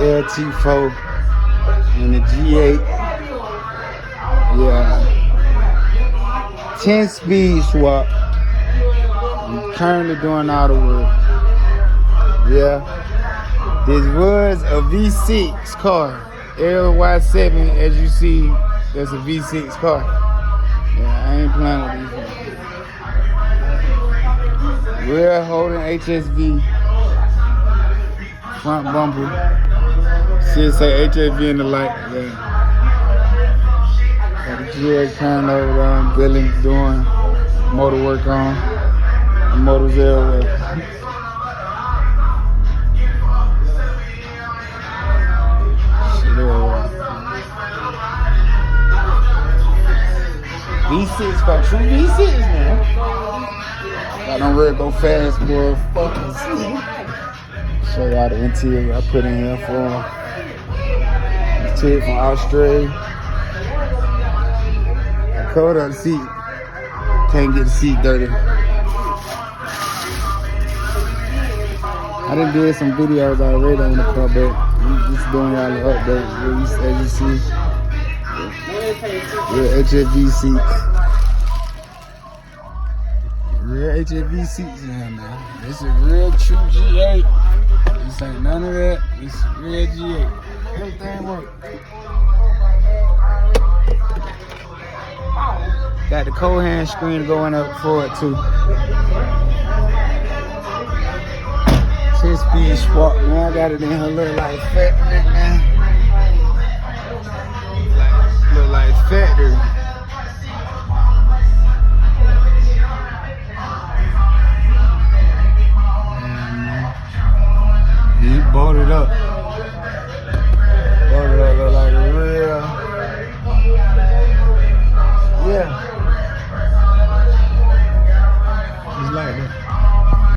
lt4 and the G8. Yeah. 10 speed swap. I'm currently doing all the work. Yeah. This was a V6 car. LY7, as you see, that's a V6 car. Yeah, I ain't playing with these. We're holding HSV. Front bumper. Should say HSV in the light. Yeah. Got the GX turned over there. Billy doing motor work on. The motor's everywhere. V6 car, true V6, man. Got them ready to go fast, boy. Fucking sleep. Show y'all the interior I put in here for them. Interior from Australia. I covered up the seat. Can't get the seat dirty. I done did some videos already on the car, but I'm just doing y'all the update. As you see. Real HSV seats. Real HSV seats now, man. This is real true G8. This ain't none of that. This is real G8. Everything works. Got the co-hand screen going up for it too. 10-speed swap, man. I got it in her look like fat, man. Look like factory. Yeah, man. He bolted up.